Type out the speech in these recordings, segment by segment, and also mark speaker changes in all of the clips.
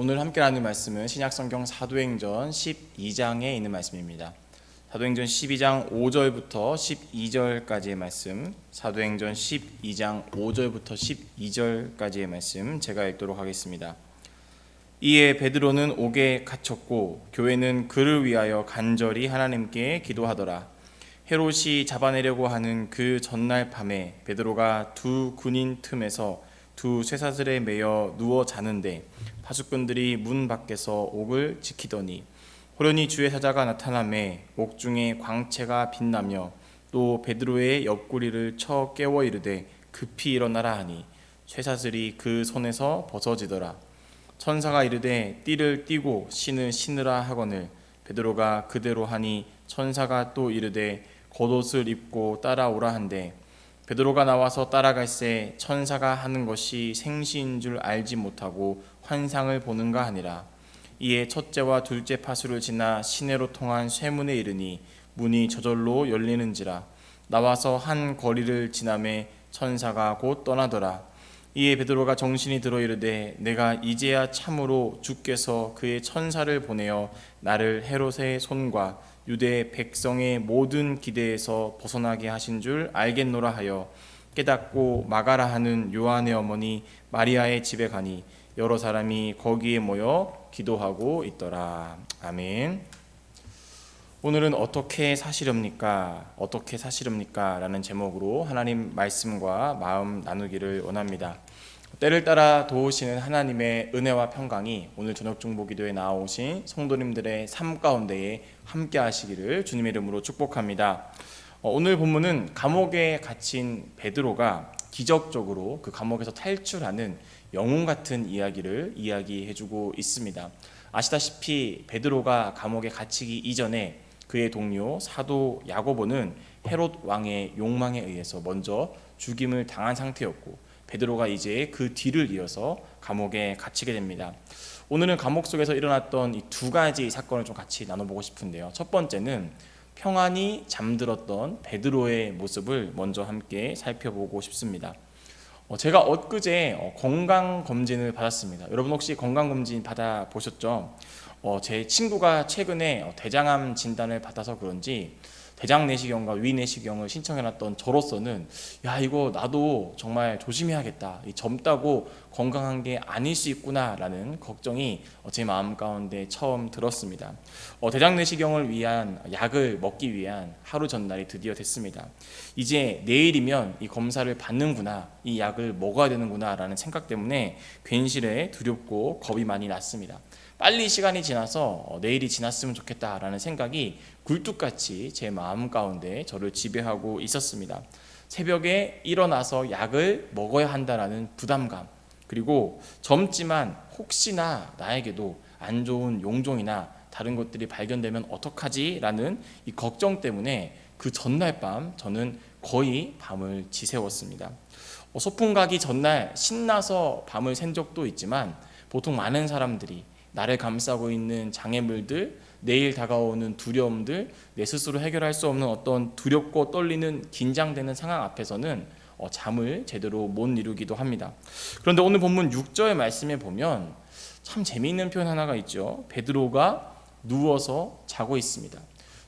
Speaker 1: 오늘 함께 나눌 말씀은 신약성경 사도행전 12장에 있는 말씀입니다. 사도행전 12장 5절부터 12절까지의 말씀, 사도행전 12장 5절부터 12절까지의 말씀 제가 읽도록 하겠습니다. 이에 베드로는 옥에 갇혔고 교회는 그를 위하여 간절히 하나님께 기도하더라. 헤롯이 잡아내려고 하는 그 전날 밤에 베드로가 두 군인 틈에서 두 쇠사슬에 매여 누워 자는데 파수꾼들이 문 밖에서 옥을 지키더니 호련히 주의 사자가 나타나매 옥 중에 광채가 빛나며 또 베드로의 옆구리를 쳐 깨워 이르되 급히 일어나라 하니 쇠사슬이 그 손에서 벗어지더라. 천사가 이르되 띠를 띠고 신을 신으라 하거늘 베드로가 그대로 하니 천사가 또 이르되 겉옷을 입고 따라오라 한대 베드로가 나와서 따라갈새 천사가 하는 것이 생시인 줄 알지 못하고 환상을 보는가 하니라. 이에 첫째와 둘째 파수를 지나 시내로 통한 쇠문에 이르니 문이 저절로 열리는지라. 나와서 한 거리를 지나매 천사가 곧 떠나더라. 이에 베드로가 정신이 들어 이르되 내가 이제야 참으로 주께서 그의 천사를 보내어 나를 헤롯의 손과 유대 백성의 모든 기대에서 벗어나게 하신 줄 알겠노라 하여 깨닫고 마가라 하는 요한의 어머니 마리아의 집에 가니 여러 사람이 거기에 모여 기도하고 있더라. 아멘. 오늘은 어떻게 사시렵니까? 어떻게 사시렵니까? 라는 제목으로 하나님 말씀과 마음 나누기를 원합니다. 때를 따라 도우시는 하나님의 은혜와 평강이 오늘 저녁 중보기도에 나오신 성도님들의 삶 가운데에 함께 하시기를 주님의 이름으로 축복합니다. 오늘 본문은 감옥에 갇힌 베드로가 기적적으로 그 감옥에서 탈출하는 영웅 같은 이야기를 이야기해주고 있습니다. 아시다시피 베드로가 감옥에 갇히기 이전에 그의 동료 사도 야고보는 헤롯 왕의 욕망에 의해서 먼저 죽임을 당한 상태였고 베드로가 이제 그 뒤를 이어서 감옥에 갇히게 됩니다. 오늘은 감옥 속에서 일어났던 이 두 가지 사건을 좀 같이 나눠보고 싶은데요. 첫 번째는 평안히 잠들었던 베드로의 모습을 먼저 함께 살펴보고 싶습니다. 제가 엊그제 건강검진을 받았습니다. 여러분 혹시 건강검진 받아보셨죠? 제 친구가 최근에 대장암 진단을 받아서 그런지 대장내시경과 위내시경을 신청해놨던 저로서는 야 이거 나도 정말 조심해야겠다, 젊다고 건강한 게 아닐 수 있구나 라는 걱정이 제 마음 가운데 처음 들었습니다. 대장내시경을 위한 약을 먹기 위한 하루 전날이 드디어 됐습니다. 이제 내일이면 이 검사를 받는구나, 이 약을 먹어야 되는구나 라는 생각 때문에 괜시레 두렵고 겁이 많이 났습니다. 빨리 시간이 지나서 내일이 지났으면 좋겠다라는 생각이 굴뚝같이 제 마음 가운데 저를 지배하고 있었습니다. 새벽에 일어나서 약을 먹어야 한다라는 부담감, 그리고 젊지만 혹시나 나에게도 안 좋은 용종이나 다른 것들이 발견되면 어떡하지? 라는 이 걱정 때문에 그 전날 밤 저는 거의 밤을 지새웠습니다. 소풍 가기 전날 신나서 밤을 샌 적도 있지만 보통 많은 사람들이 나를 감싸고 있는 장애물들, 내일 다가오는 두려움들, 내 스스로 해결할 수 없는 어떤 두렵고 떨리는 긴장되는 상황 앞에서는 잠을 제대로 못 이루기도 합니다. 그런데 오늘 본문 6절 말씀에 보면 참 재미있는 표현 하나가 있죠. 베드로가 누워서 자고 있습니다.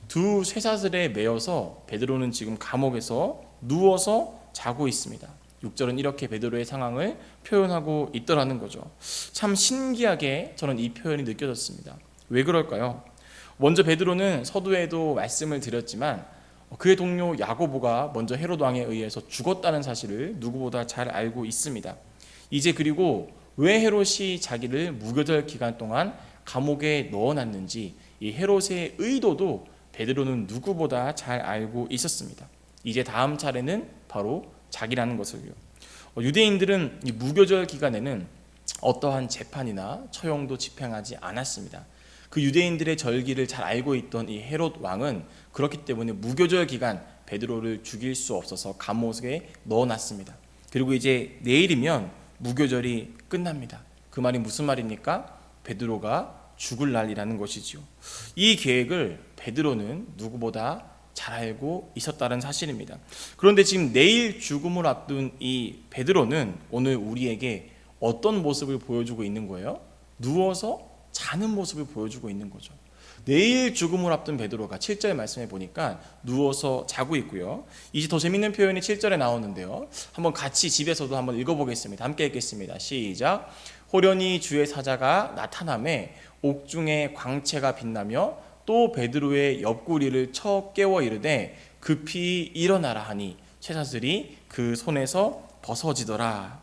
Speaker 1: 두 쇠사슬에 매여서 베드로는 지금 감옥에서 누워서 자고 있습니다. 6절은 이렇게 베드로의 상황을 표현하고 있더라는 거죠. 참 신기하게 저는 이 표현이 느껴졌습니다. 왜 그럴까요? 먼저 베드로는 서두에도 말씀을 드렸지만 그의 동료 야고보가 먼저 헤롯 왕에 의해서 죽었다는 사실을 누구보다 잘 알고 있습니다. 이제 그리고 왜 헤롯이 자기를 무교절 기간 동안 감옥에 넣어놨는지 이 헤롯의 의도도 베드로는 누구보다 잘 알고 있었습니다. 이제 다음 차례는 바로 자기라는 것을요. 유대인들은 이 무교절 기간에는 어떠한 재판이나 처형도 집행하지 않았습니다. 그 유대인들의 절기를 잘 알고 있던 이 헤롯 왕은 그렇기 때문에 무교절 기간 베드로를 죽일 수 없어서 감옥에 넣어놨습니다. 그리고 이제 내일이면 무교절이 끝납니다. 그 말이 무슨 말입니까? 베드로가 죽을 날이라는 것이지요. 이 계획을 베드로는 누구보다 잘 알고 있었다는 사실입니다. 그런데 지금 내일 죽음을 앞둔 이 베드로는 오늘 우리에게 어떤 모습을 보여주고 있는 거예요? 누워서 자는 모습을 보여주고 있는 거죠. 내일 죽음을 앞둔 베드로가 7절 말씀해 보니까 누워서 자고 있고요. 이제 더 재밌는 표현이 7절에 나오는데요. 한번 같이 집에서도 한번 읽어보겠습니다. 함께 읽겠습니다. 시작. 호련히 주의 사자가 나타남에 옥중에 광채가 빛나며 또 베드로의 옆구리를 쳐 깨워 이르되 급히 일어나라 하니 쇠사슬이 그 손에서 벗어지더라.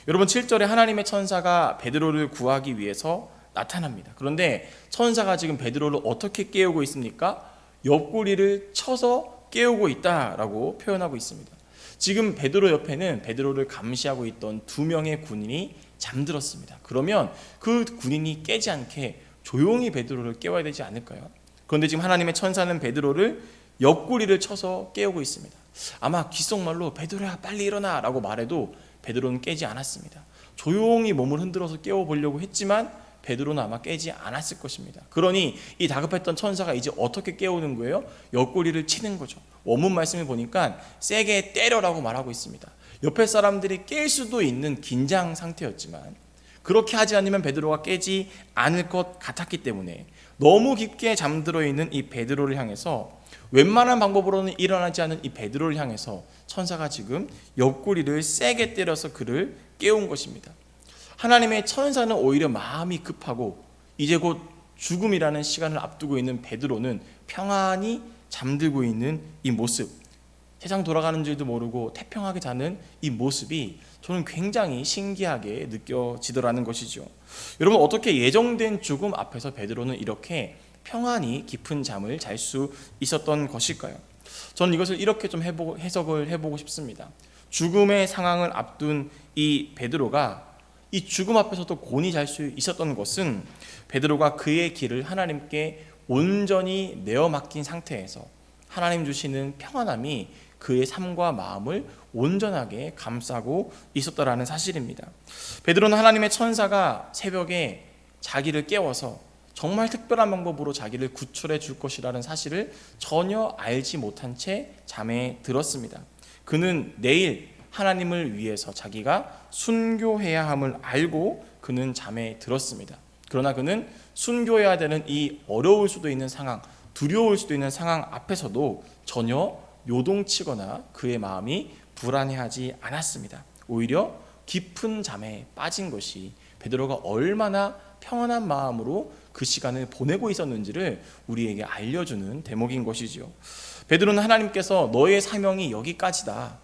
Speaker 1: 여러분 7절에 하나님의 천사가 베드로를 구하기 위해서 나타납니다. 그런데 천사가 지금 베드로를 어떻게 깨우고 있습니까? 옆구리를 쳐서 깨우고 있다라고 표현하고 있습니다. 지금 베드로 옆에는 베드로를 감시하고 있던 2명의 군인이 잠들었습니다. 그러면 그 군인이 깨지 않게 조용히 베드로를 깨워야 되지 않을까요? 그런데 지금 하나님의 천사는 베드로를 옆구리를 쳐서 깨우고 있습니다. 아마 귓속말로 베드로야 빨리 일어나 라고 말해도 베드로는 깨지 않았습니다. 조용히 몸을 흔들어서 깨워보려고 했지만 베드로는 아마 깨지 않았을 것입니다. 그러니 이 다급했던 천사가 이제 어떻게 깨우는 거예요? 옆구리를 치는 거죠. 원문 말씀을 보니까 세게 때려라고 말하고 있습니다. 옆에 사람들이 깰 수도 있는 긴장 상태였지만 그렇게 하지 않으면 베드로가 깨지 않을 것 같았기 때문에 너무 깊게 잠들어 있는 이 베드로를 향해서 웬만한 방법으로는 일어나지 않은 이 베드로를 향해서 천사가 지금 옆구리를 세게 때려서 그를 깨운 것입니다. 하나님의 천사는 오히려 마음이 급하고 이제 곧 죽음이라는 시간을 앞두고 있는 베드로는 평안히 잠들고 있는 이 모습, 세상 돌아가는 줄도 모르고 태평하게 자는 이 모습이 저는 굉장히 신기하게 느껴지더라는 것이죠. 여러분 어떻게 예정된 죽음 앞에서 베드로는 이렇게 평안히 깊은 잠을 잘 수 있었던 것일까요? 저는 이것을 이렇게 좀 해석을 해보고 싶습니다. 죽음의 상황을 앞둔 이 베드로가 이 죽음 앞에서도 곤히 잘 수 있었던 것은 베드로가 그의 길을 하나님께 온전히 내어 맡긴 상태에서 하나님 주시는 평안함이 그의 삶과 마음을 온전하게 감싸고 있었다라는 사실입니다. 베드로는 하나님의 천사가 새벽에 자기를 깨워서 정말 특별한 방법으로 자기를 구출해 줄 것이라는 사실을 전혀 알지 못한 채 잠에 들었습니다. 그는 내일 하나님을 위해서 자기가 순교해야 함을 알고 그는 잠에 들었습니다. 그러나 그는 순교해야 되는 이 어려울 수도 있는 상황, 두려울 수도 있는 상황 앞에서도 전혀 요동치거나 그의 마음이 불안해하지 않았습니다. 오히려 깊은 잠에 빠진 것이 베드로가 얼마나 평안한 마음으로 그 시간을 보내고 있었는지를 우리에게 알려주는 대목인 것이지요. 베드로는 하나님께서 너의 사명이 여기까지다,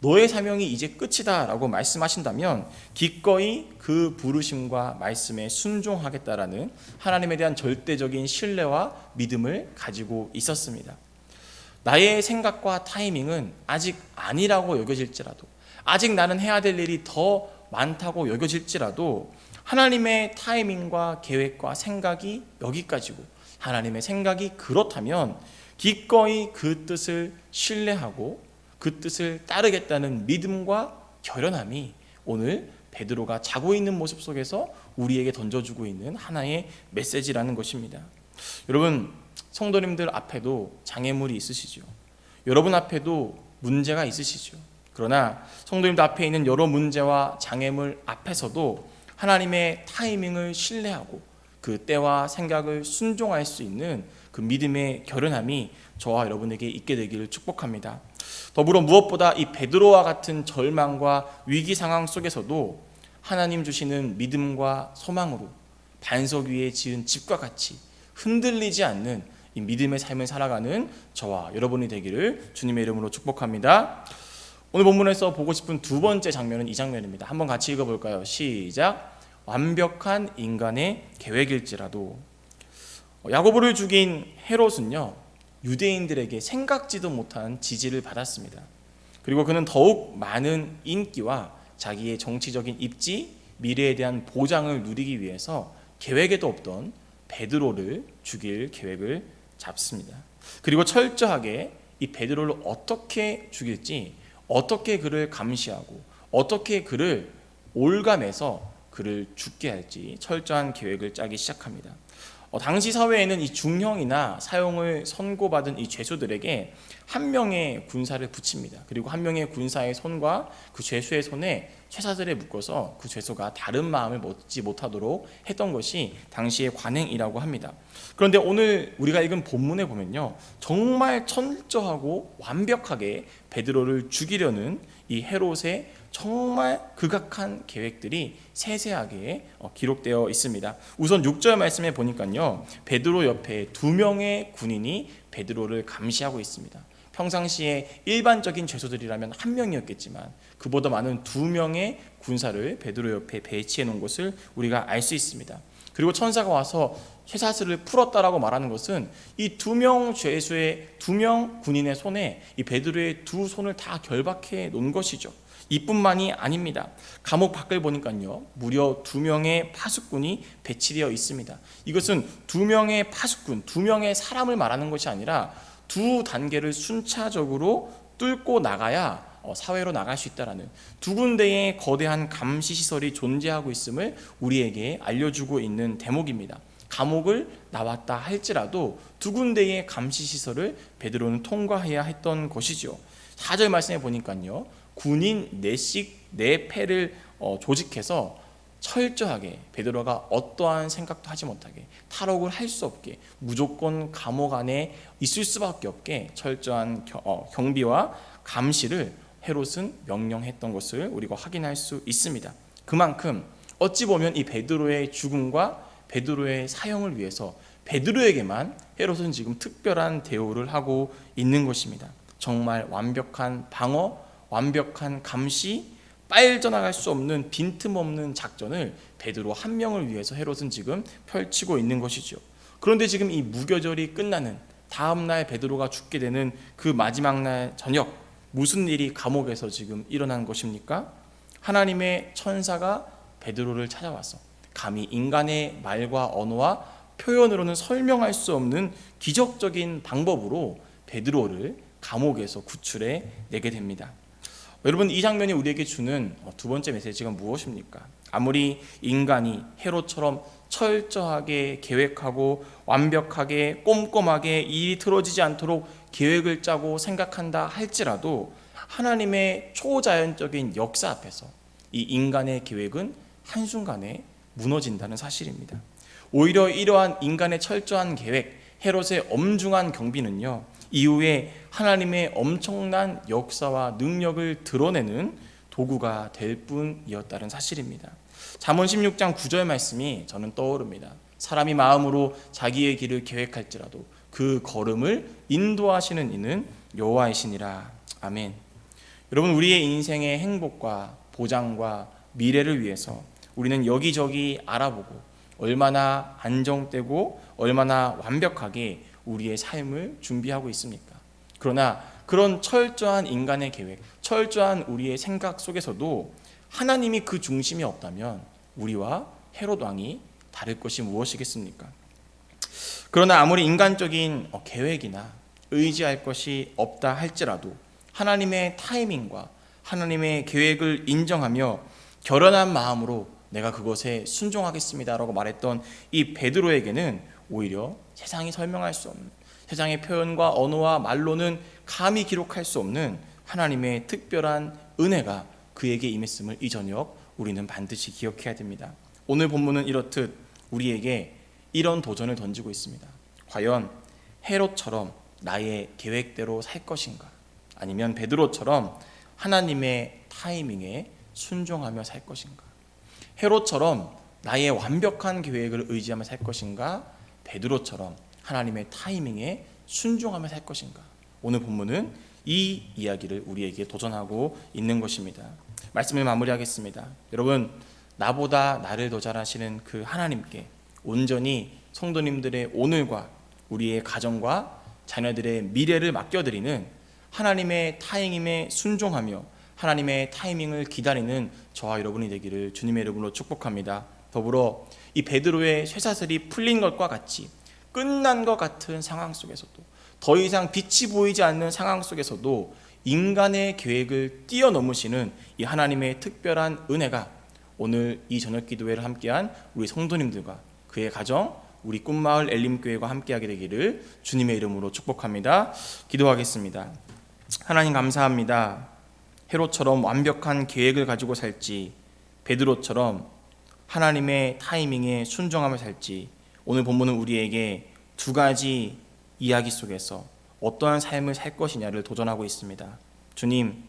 Speaker 1: 너의 사명이 이제 끝이다 라고 말씀하신다면 기꺼이 그 부르심과 말씀에 순종하겠다라는 하나님에 대한 절대적인 신뢰와 믿음을 가지고 있었습니다. 나의 생각과 타이밍은 아직 아니라고 여겨질지라도, 아직 나는 해야 될 일이 더 많다고 여겨질지라도 하나님의 타이밍과 계획과 생각이 여기까지고 하나님의 생각이 그렇다면 기꺼이 그 뜻을 신뢰하고 그 뜻을 따르겠다는 믿음과 결연함이 오늘 베드로가 자고 있는 모습 속에서 우리에게 던져주고 있는 하나의 메시지라는 것입니다. 여러분 성도님들 앞에도 장애물이 있으시죠. 여러분 앞에도 문제가 있으시죠. 그러나 성도님들 앞에 있는 여러 문제와 장애물 앞에서도 하나님의 타이밍을 신뢰하고 그 때와 생각을 순종할 수 있는 그 믿음의 결연함이 저와 여러분에게 있게 되기를 축복합니다. 더불어 무엇보다 이 베드로와 같은 절망과 위기 상황 속에서도 하나님 주시는 믿음과 소망으로 반석 위에 지은 집과 같이 흔들리지 않는 이 믿음의 삶을 살아가는 저와 여러분이 되기를 주님의 이름으로 축복합니다. 오늘 본문에서 보고 싶은 두 번째 장면은 이 장면입니다. 한번 같이 읽어볼까요? 시작. 완벽한 인간의 계획일지라도. 야고보를 죽인 헤롯은요 유대인들에게 생각지도 못한 지지를 받았습니다. 그리고 그는 더욱 많은 인기와 자기의 정치적인 입지, 미래에 대한 보장을 누리기 위해서 계획에도 없던 베드로를 죽일 계획을 잡습니다. 그리고 철저하게 이 베드로를 어떻게 죽일지, 어떻게 그를 감시하고 어떻게 그를 올감해서 그를 죽게 할지 철저한 계획을 짜기 시작합니다. 당시 사회에는 이 중형이나 사형을 선고받은 이 죄수들에게 한 명의 군사를 붙입니다. 그리고 한 명의 군사의 손과 그 죄수의 손에 쇠사슬에 묶어서 그 죄수가 다른 마음을 먹지 못하도록 했던 것이 당시의 관행이라고 합니다. 그런데 오늘 우리가 읽은 본문에 보면요, 정말 철저하고 완벽하게 베드로를 죽이려는 이 헤롯의 정말 극악한 계획들이 세세하게 기록되어 있습니다. 우선 6절 말씀에 보니까요, 베드로 옆에 2명의 군인이 베드로를 감시하고 있습니다. 평상시에 일반적인 죄수들이라면 한 명이었겠지만 그보다 많은 2명의 군사를 베드로 옆에 배치해 놓은 것을 우리가 알 수 있습니다. 그리고 천사가 와서 쇠사슬을 풀었다라고 말하는 것은 이 2명 죄수의 2명 군인의 손에 이 베드로의 2 손을 다 결박해 놓은 것이죠. 이뿐만이 아닙니다. 감옥 밖을 보니까요, 무려 2명의 파수꾼이 배치되어 있습니다. 이것은 2명의 파수꾼, 2명의 사람을 말하는 것이 아니라 2 단계를 순차적으로 뚫고 나가야 사회로 나갈 수 있다라는 2 군데의 거대한 감시 시설이 존재하고 있음을 우리에게 알려주고 있는 대목입니다. 감옥을 나왔다 할지라도 2 군데의 감시 시설을 베드로는 통과해야 했던 것이죠. 4절 말씀에 보니까요, 군인 4씩 4패를 조직해서 철저하게 베드로가 어떠한 생각도 하지 못하게, 탈옥을 할 수 없게, 무조건 감옥 안에 있을 수밖에 없게 철저한 경비와 감시를 헤롯은 명령했던 것을 우리가 확인할 수 있습니다. 그만큼 어찌 보면 이 베드로의 죽음과 베드로의 사형을 위해서 베드로에게만 헤롯은 지금 특별한 대우를 하고 있는 것입니다. 정말 완벽한 방어, 완벽한 감시, 빠져나갈 수 없는 빈틈없는 작전을 베드로 한 명을 위해서 헤롯은 지금 펼치고 있는 것이죠. 그런데 지금 이 무교절이 끝나는 다음 날 베드로가 죽게 되는 그 마지막 날 저녁, 무슨 일이 감옥에서 지금 일어난 것입니까? 하나님의 천사가 베드로를 찾아와서 감히 인간의 말과 언어와 표현으로는 설명할 수 없는 기적적인 방법으로 베드로를 감옥에서 구출해 내게 됩니다. 여러분, 이 장면이 우리에게 주는 2번째 메시지가 무엇입니까? 아무리 인간이 헤롯처럼 철저하게 계획하고 완벽하게 꼼꼼하게 일이 틀어지지 않도록 계획을 짜고 생각한다 할지라도 하나님의 초자연적인 역사 앞에서 이 인간의 계획은 한순간에 무너진다는 사실입니다. 오히려 이러한 인간의 철저한 계획, 헤롯의 엄중한 경비는요, 이후에 하나님의 엄청난 역사와 능력을 드러내는 도구가 될 뿐이었다는 사실입니다. 잠언 16장 9절 말씀이 저는 떠오릅니다. 사람이 마음으로 자기의 길을 계획할지라도 그 걸음을 인도하시는 이는 여호와이시니라. 아멘. 여러분, 우리의 인생의 행복과 보장과 미래를 위해서 우리는 여기저기 알아보고 얼마나 안정되고 얼마나 완벽하게 우리의 삶을 준비하고 있습니까? 그러나 그런 철저한 인간의 계획, 철저한 우리의 생각 속에서도 하나님이 그 중심이 없다면 우리와 헤롯 왕이 다를 것이 무엇이겠습니까? 그러나 아무리 인간적인 계획이나 의지할 것이 없다 할지라도 하나님의 타이밍과 하나님의 계획을 인정하며 결연한 마음으로 내가 그것에 순종하겠습니다라고 말했던 이 베드로에게는 오히려 세상이 설명할 수 없는, 세상의 표현과 언어와 말로는 감히 기록할 수 없는 하나님의 특별한 은혜가 그에게 임했음을 이 저녁 우리는 반드시 기억해야 됩니다. 오늘 본문은 이렇듯 우리에게 이런 도전을 던지고 있습니다. 과연 헤롯처럼 나의 계획대로 살 것인가? 아니면 베드로처럼 하나님의 타이밍에 순종하며 살 것인가? 헤롯처럼 나의 완벽한 계획을 의지하며 살 것인가? 베드로처럼 하나님의 타이밍에 순종하며 살 것인가? 오늘 본문은 이 이야기를 우리에게 도전하고 있는 것입니다. 말씀을 마무리하겠습니다. 여러분, 나보다 나를 더 잘하시는 그 하나님께 온전히 성도님들의 오늘과 우리의 가정과 자녀들의 미래를 맡겨드리는 하나님의 타이밍에 순종하며 하나님의 타이밍을 기다리는 저와 여러분이 되기를 주님의 이름으로 축복합니다. 더불어 이 베드로의 쇠사슬이 풀린 것과 같이 끝난 것 같은 상황 속에서도, 더 이상 빛이 보이지 않는 상황 속에서도 인간의 계획을 뛰어넘으시는 이 하나님의 특별한 은혜가 오늘 이 저녁 기도회를 함께한 우리 성도님들과 그의 가정, 우리 꿈마을 엘림교회와 함께하게 되기를 주님의 이름으로 축복합니다. 기도하겠습니다. 하나님 감사합니다. 헤롯처럼 완벽한 계획을 가지고 살지, 베드로처럼 하나님의 타이밍에 순종하며 살지, 오늘 본문은 우리에게 두 가지 이야기 속에서 어떠한 삶을 살 것이냐를 도전하고 있습니다. 주님,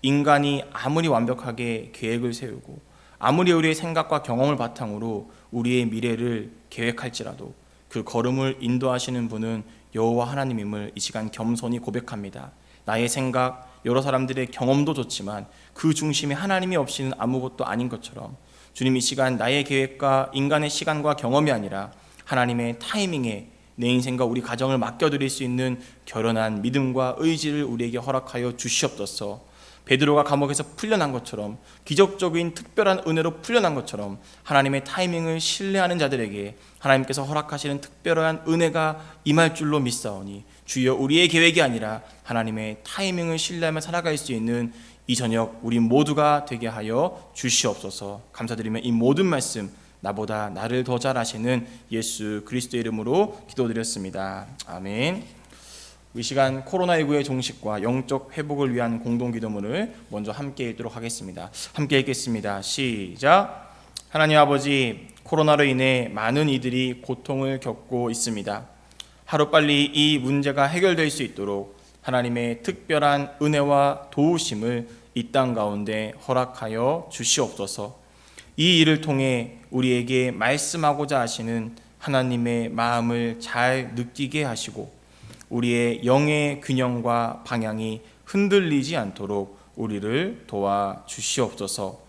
Speaker 1: 인간이 아무리 완벽하게 계획을 세우고 아무리 우리의 생각과 경험을 바탕으로 우리의 미래를 계획할지라도 그 걸음을 인도하시는 분은 여호와 하나님임을 이 시간 겸손히 고백합니다. 나의 생각, 여러 사람들의 경험도 좋지만 그 중심에 하나님이 없이는 아무것도 아닌 것처럼 주님, 이 시간 나의 계획과 인간의 시간과 경험이 아니라 하나님의 타이밍에 내 인생과 우리 가정을 맡겨드릴 수 있는 결연한 믿음과 의지를 우리에게 허락하여 주시옵소서. 베드로가 감옥에서 풀려난 것처럼, 기적적인 특별한 은혜로 풀려난 것처럼 하나님의 타이밍을 신뢰하는 자들에게 하나님께서 허락하시는 특별한 은혜가 임할 줄로 믿사오니 주여, 우리의 계획이 아니라 하나님의 타이밍을 신뢰하며 살아갈 수 있는 이 저녁 우리 모두가 되게 하여 주시옵소서. 감사드리며 이 모든 말씀 나보다 나를 더 잘 아시는 예수 그리스도의 이름으로 기도드렸습니다. 아멘. 이 시간 코로나19의 종식과 영적 회복을 위한 공동기도문을 먼저 함께 읽도록 하겠습니다. 함께 읽겠습니다. 시작. 하나님 아버지, 코로나로 인해 많은 이들이 고통을 겪고 있습니다. 하루빨리 이 문제가 해결될 수 있도록 하나님의 특별한 은혜와 도우심을 이 땅 가운데 허락하여 주시옵소서. 이 일을 통해 우리에게 말씀하고자 하시는 하나님의 마음을 잘 느끼게 하시고 우리의 영의 균형과 방향이 흔들리지 않도록 우리를 도와주시옵소서.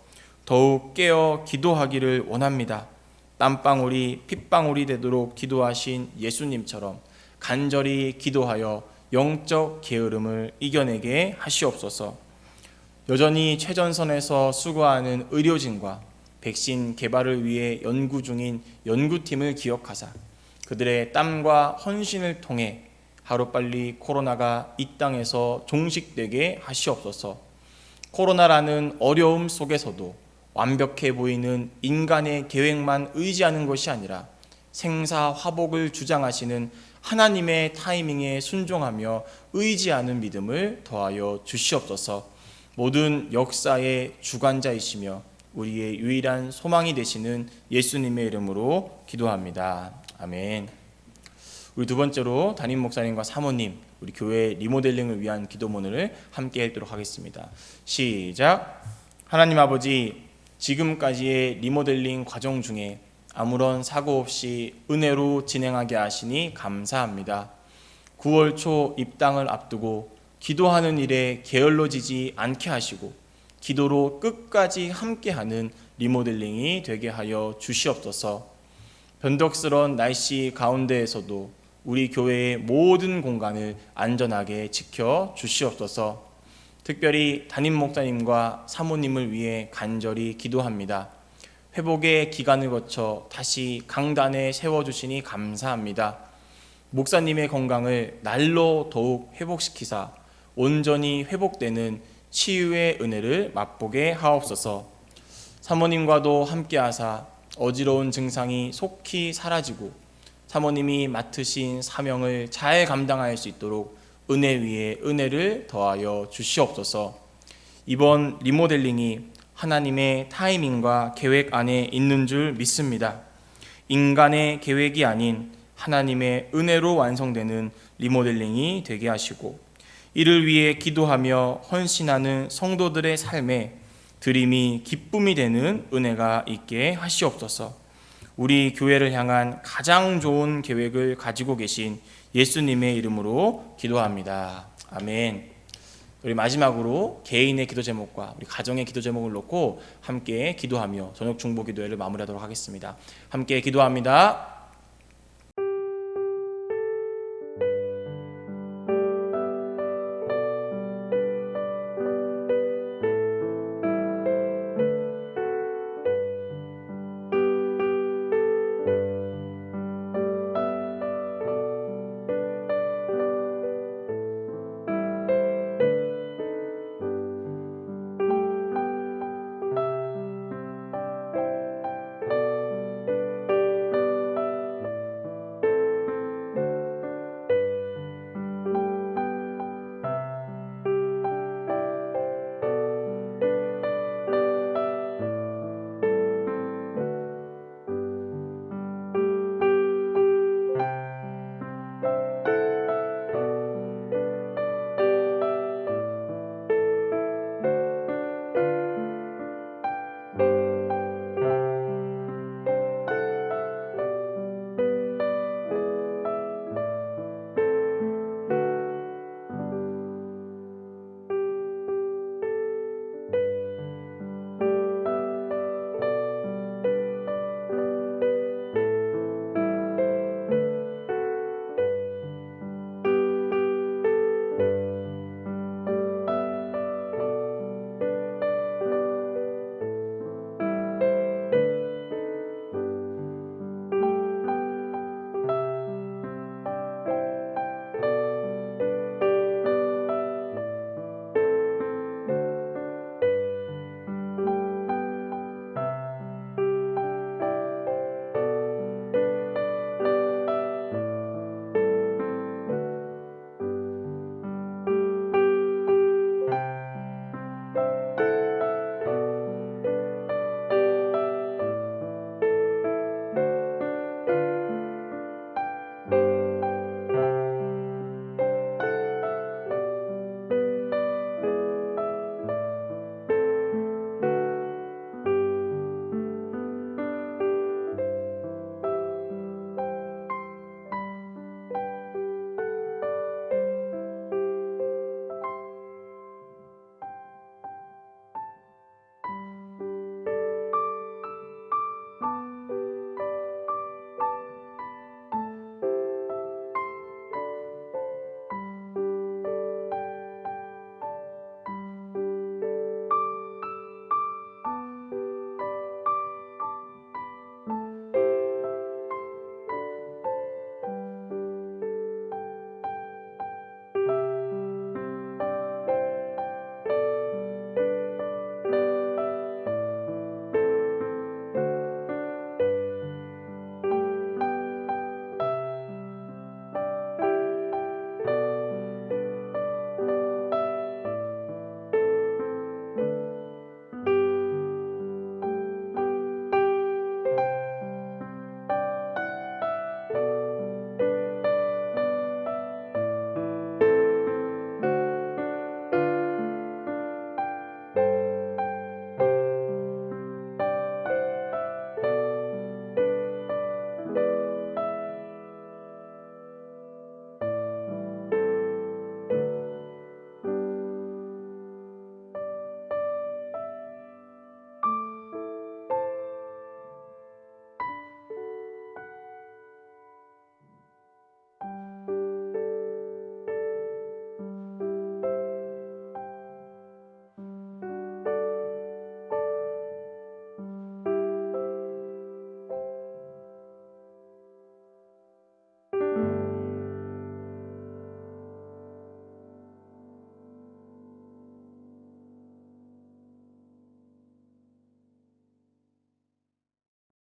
Speaker 1: 더욱 깨어 기도하기를 원합니다. 땀방울이 핏방울이 되도록 기도하신 예수님처럼 간절히 기도하여 영적 게으름을 이겨내게 하시옵소서. 여전히 최전선에서 수고하는 의료진과 백신 개발을 위해 연구 중인 연구팀을 기억하사 그들의 땀과 헌신을 통해 하루빨리 코로나가 이 땅에서 종식되게 하시옵소서. 코로나라는 어려움 속에서도 완벽해 보이는 인간의 계획만 의지하는 것이 아니라 생사화복을 주장하시는 하나님의 타이밍에 순종하며 의지하는 믿음을 더하여 주시옵소서. 모든 역사의 주관자이시며 우리의 유일한 소망이 되시는 예수님의 이름으로 기도합니다. 아멘. 우리 두 번째로 담임 목사님과 사모님, 우리 교회 리모델링을 위한 기도문을 함께 읽도록 하겠습니다. 시작. 하나님 아버지, 지금까지의 리모델링 과정 중에 아무런 사고 없이 은혜로 진행하게 하시니 감사합니다. 9월 초 입당을 앞두고 기도하는 일에 게을러지지 않게 하시고 기도로 끝까지 함께하는 리모델링이 되게 하여 주시옵소서. 변덕스러운 날씨 가운데에서도 우리 교회의 모든 공간을 안전하게 지켜 주시옵소서. 특별히 담임 목사님과 사모님을 위해 간절히 기도합니다. 회복의 기간을 거쳐 다시 강단에 세워주시니 감사합니다. 목사님의 건강을 날로 더욱 회복시키사 온전히 회복되는 치유의 은혜를 맛보게 하옵소서. 사모님과도 함께하사 어지러운 증상이 속히 사라지고 사모님이 맡으신 사명을 잘 감당할 수 있도록 은혜 위에 은혜를 더하여 주시옵소서. 이번 리모델링이 하나님의 타이밍과 계획 안에 있는 줄 믿습니다. 인간의 계획이 아닌 하나님의 은혜로 완성되는 리모델링이 되게 하시고 이를 위해 기도하며 헌신하는 성도들의 삶에 드림이 기쁨이 되는 은혜가 있게 하시옵소서. 우리 교회를 향한 가장 좋은 계획을 가지고 계신 예수님의 이름으로 기도합니다. 아멘. 우리 마지막으로 개인의 기도 제목과 우리 가정의 기도 제목을 놓고 함께 기도하며 저녁 중보 기도회를 마무리하도록 하겠습니다. 함께 기도합니다.